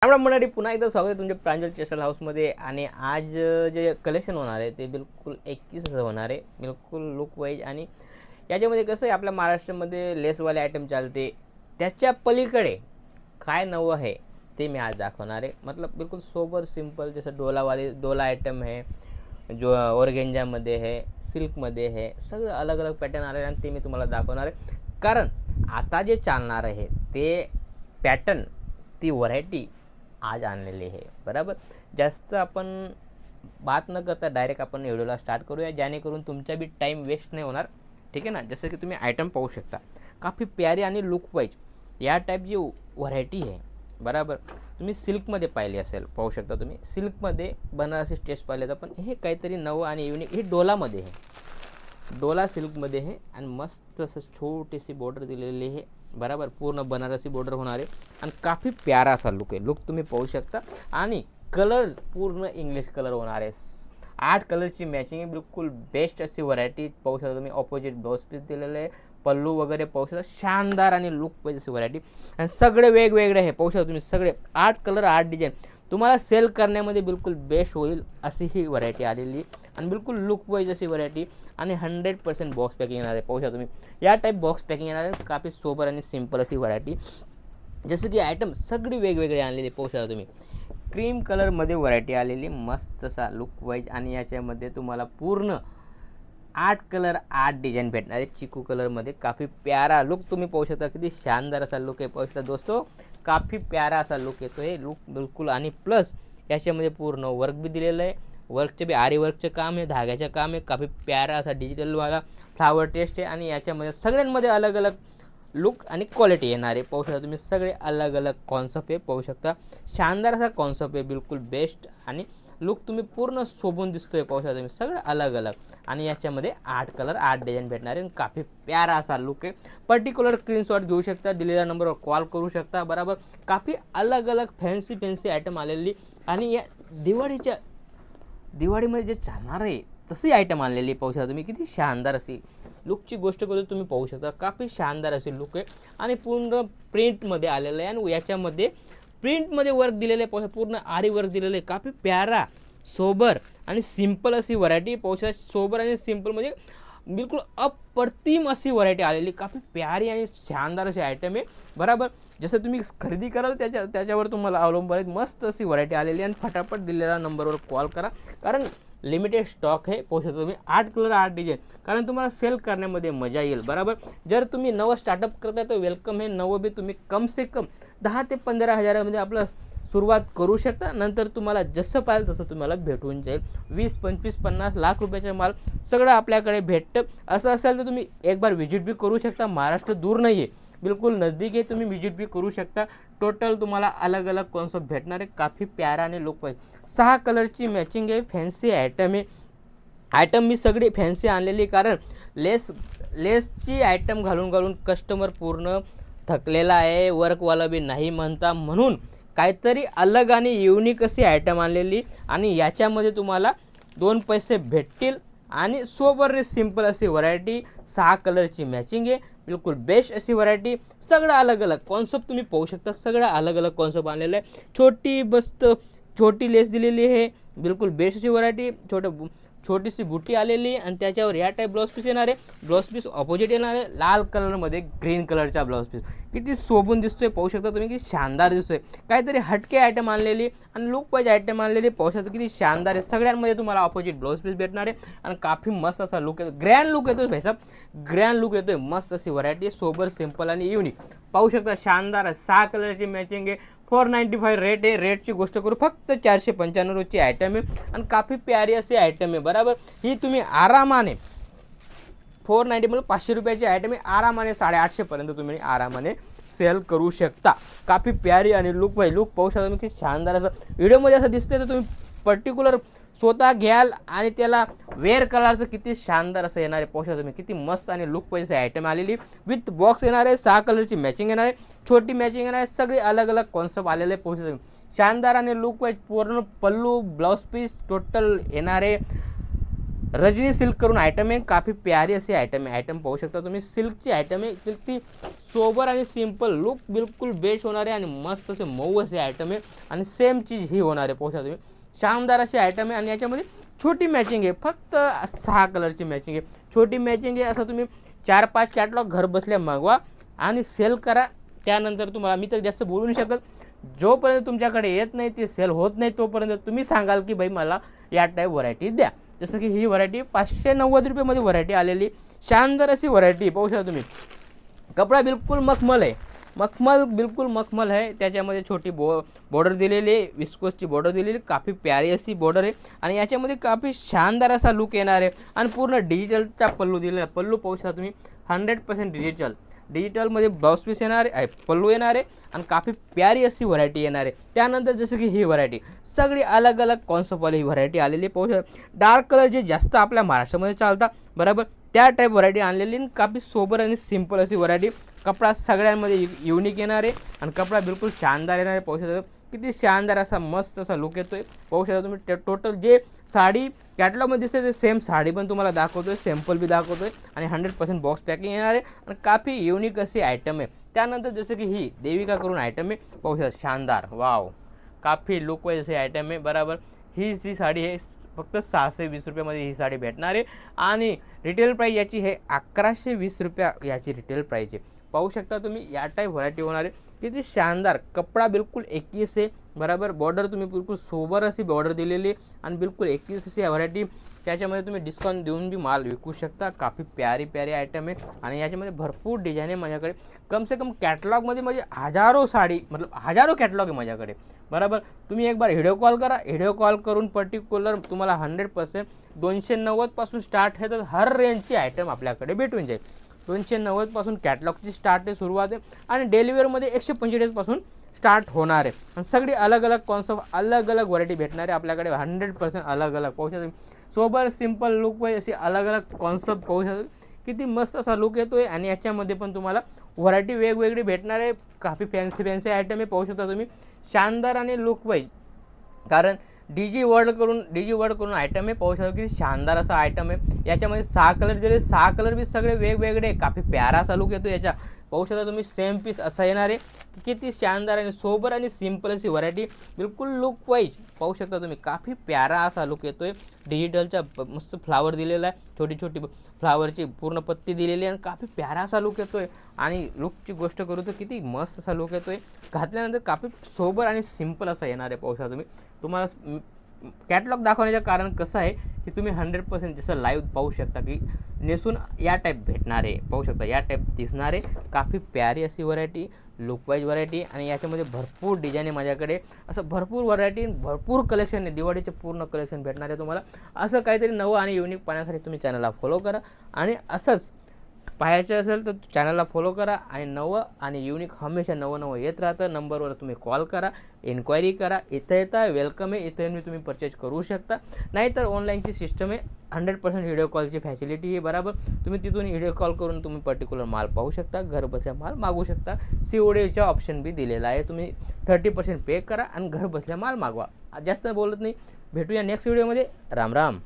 राम मंडळी, पुन्हा एकदा स्वागत आहे तुमच्या प्रांजल टेक्सटाईल हाऊसमध्ये. आणि आज जे कलेक्शन होणार आहे ते बिलकुल 21 असं होणार आहे, बिलकुल लुक वाईज. आणि याच्यामध्ये कसं आहे, आपल्या महाराष्ट्रामध्ये लेसवाले आयटम चालते, त्याच्या पलीकडे काय नवं आहे ते मी आज दाखवणार आहे. मतलब बिलकुल सोबर सिंपल, जसं डोला आयटम आहे, जो ऑर्गेंजामध्ये आहे, सिल्कमध्ये आहे, सगळं अलग अलग पॅटर्न आले आणि ते मी तुम्हाला दाखवणार आहे. कारण आता जे चालणार आहे ते पॅटर्न, ती व्हरायटी आज आणलेली आहे. बरोबर, जास्त आपण बात न करता डायरेक्ट आपण व्हिडिओला स्टार्ट करूया, जेणेकरून तुमचा बी टाईम वेस्ट नाही होणार. ठीक आहे ना. जसं की तुम्ही आयटम पाहू शकता, काफी प्यारी आणि लुक वाईज या टाईपची व्हरायटी आहे. बरोबर, तुम्ही सिल्कमध्ये पाहिली असेल, पाहू शकता तुम्ही सिल्कमध्ये बनारसी टेस्ट पाहिले तर, पण हे काहीतरी नवं आणि युनिक. हे डोलामध्ये आहे, डोला सिल्कमध्ये आहे आणि मस्त असं छोटीशी बॉर्डर दिलेली आहे. बरोबर, पूर्ण बनारसी बॉर्डर होणार आहे आणि काफ़ी प्यारा असा लुक आहे. लुक तुम्ही पाहू शकता. आणि कलर पूर्ण इंग्लिश कलर होणार आहे. 8 कलरची मॅचिंग आहे, बिलकुल बेस्ट अशी व्हरायटी पाहू शकता तुम्ही. ऑपोजिट ब्लाउज पीस दिलेलं आहे, पल्लू वगैरे पाहू शकता. शानदार आणि लुक पाहिजे अशी व्हरायटी. आणि सगळे वेगवेगळे आहे, पाहू शकता तुम्ही. सगळे 8 कलर 8 डिझाईन, तुम्हाला सेल करण्यामध्ये बिलकुल बेस्ट होईल अशी ही व्हरायटी आलेली. आणि बिलकुल लुक वाईज अशी व्हरायटी. आणि 100% बॉक्स पॅकिंग येणार आहे, पाहू शकता तुम्ही. या टाईप बॉक्स पॅकिंग येणार आहे, काफी सोबर आणि सिंपल अशी व्हरायटी. जसं की आयटम सगळी वेगवेगळे आणलेले पाहू शकता तुम्ही. क्रीम कलरमध्ये व्हरायटी आलेली, मस्त असा लुक वाईज. आणि याच्यामध्ये तुम्हाला पूर्ण 8 कलर 8 डिझाईन भेटणार आहे. चिकू कलरमध्ये काफ़ी प्यारा लुक तुम्ही पाहू शकता. किती शानदार असा लुक आहे, पाहू शकता दोस्तों. काफ़ी प्यारा असा लुक येतो आहे, लुक बिलकुल. आणि प्लस याच्यामध्ये पूर्ण वर्क भी दिलेलं आहे. वर्कचे बी आरी वर्कचं काम आहे, धाग्याचं काम आहे. काफ़ी प्यारा असा डिजिटलवाला फ्लावर टेस्ट आहे. आणि याच्यामध्ये सगळ्यांमध्ये अलग अलग लुक आणि क्वालिटी येणार आहे, पाहू शकता तुम्ही. सगळे अलग अलग कॉन्सेप्ट आहे, पाहू शकता. शानदार असा कॉन्सेप्ट आहे, बिलकुल बेस्ट. आणि लुक तुम्ही पूर्ण शोभून दिसतोय, पाहू शकता तुम्ही. सगळं अलग अलग. आणि याच्यामध्ये 8 कलर 8 डिझाईन भेटणार आहे. काफ़ी प्यारा असा लुक आहे. पर्टिक्युलर स्क्रीनशॉट घेऊ शकता, दिलेल्या नंबरवर कॉल करू शकता. बरोबर, काफ़ी अलग अलग फॅन्सी आयटम आलेली. आणि या दिवाळीमध्ये जे चालणार आहे तशी आयटम आणलेली, पाहू शकता तुम्ही. किती शानदार अशी लुकची गोष्ट करू तुम्ही, पाहू शकता. काफ़ी शानदार अशी लुक आहे. आणि पूर्ण प्रिंटमध्ये आलेलं आहे. आणि याच्यामध्ये प्रिंटमध्ये वर्क दिलेलं आहे, पूर्ण आरी वर्क दिलेलं आहे. काफ़ी प्यारा, सोबर आणि सिंपल अशी व्हरायटी, पाहू शकता. सोबर आणि सिंपल म्हणजे बिलकुल अप्रतिम अशी व्हरायटी आलेली. काफ़ी प्यारी आणि शानदार अशी आयटम आहे. बरोबर, जसं तुम्ही खरेदी कराल त्याच्यावर तुम्हाला अवलंबून आहे. मस्त अशी व्हरायटी आलेली. आणि फटाफट दिलेल्या नंबरवर कॉल करा, कारण लिमिटेड स्टॉक आहे, पाहू शकता तुम्ही. 8 कलर 8 डिझाईन, कारण तुम्हाला सेल करण्यामध्ये मजा येईल. बरोबर, जर तुम्ही नवं स्टार्टअप करताय तर वेलकम आहे. नवं बी तुम्ही कम से कम 10 ते 15 हजारामध्ये आपलं सुरुवात करू शकता. नंतर तुम्हाला जसं पाहिजे तसं तुम्हाला भेटून जाईल. 20, 25, 50 लाख रुपयाचा माल सगळं आपल्याकडे भेटतं. असं असेल तर तुम्ही एक बार व्हिजिट बी करू शकता. महाराष्ट्र दूर नाही आहे, बिलकुल नजदीक आहे. तुम्ही व्हिजिट बी करू शकता. टोटल तुम्हाला अलग अलग कॉन्सेप्ट भेटणार आहे. काफ़ी प्यारा आणि लुक वाईज 6 कलरची मॅचिंग आहे. फॅन्सी आयटम आहे. आयटम मी सगळी फॅन्सी आणलेली, कारण लेसची आयटम घालून घालून कस्टमर पूर्ण थकलेला आहे. वर्कवाला बी नाही म्हणता, म्हणून काहीतरी अलग आणि युनिक अशी आयटम आणलेली. आणि याच्यामध्ये तुम्हाला 2 पैसे भेटतील. आणि सोबरने सिंपल अशी व्हरायटी, 6 कलरची मॅचिंग आहे, बिलकुल बेस्ट अशी व्हरायटी. सगळं अलग अलग कॉन्सेप्ट तुम्ही पाहू शकता. सगळं अलग अलग कॉन्सेप्ट आणलेलं आहे. छोटी लेस दिलेली आहे, बिलकुल बेस्ट अशी व्हरायटी. छोटीशी बुटी आलेली. आणि त्याच्यावर या टाईप ब्लाउज पीस येणार आहे. ब्लाउज पीस ऑपोजिट येणार आहे, लाल कलरमध्ये ग्रीन कलरचा ब्लाउज पीस. किती शोभून दिसतोय, पाहू शकता तुम्ही. किती शानदार दिसतोय. काहीतरी हटके आयटम आणलेली आणि लुक वाईज आयटम आणलेली, पाहू शकता. किती शानदार आहे. सगळ्यांमध्ये तुम्हाला ऑपोजिट ब्लाउज पीस भेटणार आहे. आणि काफ़ी मस्त असा लुक येतो, ग्रँड लुक येतो भाईसाब, ग्रँड लुक येतोय. मस्त अशी व्हरायटी, सोबर सिंपल आणि युनिक, पाहू शकता. शानदार 6 कलरची मॅचिंग आहे. 495 रेट आहे. रेटची गोष्ट करू, फक्त 495 रोजची आयटम आहे. आणि काफ़ी प्यारी अशी आयटम आहे. बरोबर, ही तुम्ही आरामाने 490 म्हणजे 500 रुपयाची आयटम आहे. आरामाने 850 पर्यंत तुम्ही आरामाने सेल करू शकता. काफ़ी प्यारी आणि लुक पाहू शकता तुम्ही. किती शानदार असं व्हिडिओमध्ये असं दिसतंय, तर तुम्ही पर्टिक्युलर स्वतः घ्याल आणि त्याला वेअर कराल तर किती शानदार असं येणार आहे, पाहू शकता तुम्ही. किती मस्त आणि लुक पाहिजे आयटम आलेली. विथ बॉक्स येणार आहे. 6 कलरची मॅचिंग येणार आहे, छोटी मॅचिंग येणार आहे. सगळे अलग अलग कॉन्सेप्ट आलेले, पाहू शकता तुम्ही. शानदार आणि लुक वाईज पूर्ण पल्लू ब्लाउज पीस टोटल येणार आहे. रजनी सिल्क करून आयटम आहे, काफी प्यारी अशी आयटम आहे. आयटम पाहू शकता तुम्ही, सिल्कची आयटम आहे, किती सोबर आणि सिंपल लुक बिलकुल बेस्ट होणार आहे आणि मस्त असे मऊ असे आयटम आहे आणि सेम चीज ही होणार आहे. पाहू शकता तुम्ही, शानदार अशी आयटम आहे आणि याच्यामध्ये छोटी मॅचिंग आहे, फक्त 6 कलरची मॅचिंग आहे, छोटी मॅचिंग आहे. असं तुम्ही 4-5 कॅटलॉग घर बसल्या मागवा आणि सेल करा. त्यानंतर तुम्हाला मी तर जास्त बोलू नाही शकत, जोपर्यंत तुमच्याकडे येत नाही ते सेल होत नाही तोपर्यंत तुम्ही सांगाल की भाई मला या टाईप व्हरायटी द्या. जसं की ही व्हरायटी 590 रुपयामध्ये व्हरायटी आलेली, शानदार अशी व्हरायटी. पाहू शकता तुम्ही, कपडा बिलकुल मखमल आहे, मखमल बिलकुल मखमल आहे. त्याच्यामध्ये छोटी बॉर्डर दिलेली आहे, विस्कोसची बॉर्डर दिलेली, काफ़ी प्यारी अशी बॉर्डर आहे आणि याच्यामध्ये काफ़ी शानदार असा लुक येणार आहे आणि पूर्ण डिजिटलचा पल्लू दिलेला आहे. पल्लू पाहू शकता तुम्ही, 100% डिजिटलमध्ये ब्लाउज पीस येणार आहे, पल्लू येणार आहे आणि काफ़ी प्यारी अशी व्हरायटी येणार आहे. त्यानंतर जसं की ही व्हरायटी सगळी अलग अलग कॉन्सेप्टवाली ही व्हरायटी आलेली. पाहू शकता, डार्क कलर जे जास्त आपल्या महाराष्ट्रामध्ये चालतात बरोबर, त्या टाईप व्हरायटी आणलेली, काफ़ी सोबर आणि सिंपल अशी व्हरायटी. कपडा सगळ्यांमध्ये युनिक येणार आहे आणि कपडा बिलकुल शानदार येणार आहे. पाहू शकता किती शानदार असा मस्त असा लुक येतोय. पाहू शकता तुम्ही, टोटल जे साडी कॅटलॉगमध्ये दिसते ते सेम साडी पण तुम्हाला दाखवतोय, सॅम्पल बी दाखवतोय आणि 100% बॉक्स पॅकिंग येणार आहे आणि काफ़ी युनिक अशी आयटम आहे. त्यानंतर जसं की ही देविका करून आयटम आहे. पाहू शकता शानदार, वाव, काफ़ी लुक वाईज अशी आयटम आहे बरोबर. ही साडी आहे फक्त 620 रुपयामध्ये ही साडी भेटणार आहे आणि रिटेल प्राईस याची आहे 1120 रुपया याची रिटेल प्राईस आहे. पाहू शकता तुम्ही, या टाईप व्हरायटी होणार आहे, किती शानदार. कपडा बिलकुल 21 आहे बरोबर, बॉर्डर तुम्ही बिलकुल सोबर अशी बॉर्डर दिलेली आणि बिलकुल 21 अशी व्हरायटी. त्याच्यामध्ये तुम्ही डिस्काउंट देऊन बी माल विकू शकता. काफ़ी प्यारी प्यारी आयटम आहे आणि याच्यामध्ये भरपूर डिझाईन आहे माझ्याकडे. कम से कम कॅटलॉगमध्ये म्हणजे हजारो साडी मतलब हजारो कॅटलॉग आहे माझ्याकडे बरोबर. तुम्ही एक बार व्हिडिओ कॉल करा, व्हिडिओ कॉल करून पर्टिक्युलर तुम्हाला 100% 290 पासून स्टार्ट आहे, तर हर रेंजची आयटम आपल्याकडे भेटून जाईल. 290 पासून कॅटलॉगची स्टार्ट आहे, सुरुवात आहे आणि डेलिव्हरमध्ये 145 पासून स्टार्ट होणार आहे आणि सगळी अलग अलग कॉन्सेप्ट, अलग अलग व्हरायटी भेटणार आहे आपल्याकडे 100% अलग अलग. पाहू शकता सोबर सिंपल लुक वाईज अशी अलग अलग कॉन्सेप्ट. पाहू शकता किती मस्त असा लुक येतोय आणि याच्यामध्ये पण तुम्हाला व्हरायटी वेगवेगळी भेटणार आहे. काफ़ी फॅन्सी आयटम आहे. पाहू शकता तुम्ही, शानदार आणि लुक वाईज, कारण डीजी वर्ल्ड करून आयटम आहे. पाहू शकता किती शानदार असा आयटम आहे. याच्यामध्ये 6 कलर दिले, 6 कलर बी सगळे वेगवेगळे, काफ़ी प्यारा असा लुक येतो याच्या. पाहू शकता तुम्ही, सेम पीस असा येणार आहे, किती शानदार आणि सोबर आणि सिंपल अशी व्हरायटी बिलकुल लुक वाईज. पाहू शकता तुम्ही, काफ़ी प्यारा असा लुक येतोय. डिजिटलचा मस्त फ्लावर दिलेला आहे, छोटी छोटी फ्लावरची पूर्ण पत्ती दिलेली आहे आणि काफ़ी प्यारा असा लुक येतोय. आणि लुकची गोष्ट करू तर किती मस्त असा लुक येतोय, घातल्यानंतर काफ़ी सोबर आणि सिंपल असा येणार आहे. पाहू शकता तुम्ही, तुम्हाला कॅटलॉग दाखवण्याचं कारण कसं आहे की तुम्ही 100% जसं लाईव्ह पाहू शकता की नेसून या टाईप भेटणार आहे. पाहू शकता या टाईप दिसणार आहे. काफ़ी प्यारी अशी व्हरायटी, लुक वाईज व्हरायटी आणि याच्यामध्ये भरपूर डिझाईन आहे माझ्याकडे. असं भरपूर व्हरायटी, भरपूर कलेक्शन आहे, दिवाळीचे पूर्ण कलेक्शन भेटणार आहे तुम्हाला. असं काहीतरी नवं आणि युनिक पाहण्यासाठी तुम्ही चॅनलला फॉलो करा आणि असंच पाहायचं असेल तर चॅनलला फॉलो करा आणि नवं आणि युनिक हमेशा नवं येत राहतं. नंबरवर तुम्ही कॉल करा, इन्क्वायरी करा, इथं येता वेलकम आहे, इथं येऊन तुम्ही परचेज करू शकता. नाहीतर ऑनलाईनची सिस्टम आहे, 100% व्हिडिओ कॉलची फॅसिलिटी आहे बरोबर. तुम्ही तिथून व्हिडिओ कॉल करून तुम्ही पर्टिक्युलर माल पाहू शकता, घर बसल्या माल मागवू शकता. CODचा ऑप्शन बी दिलेला आहे, तुम्ही 30% पे करा आणि घर बसल्या माल मागवा. जास्त बोलत नाही, भेटूया नेक्स्ट व्हिडिओमध्ये. राम राम.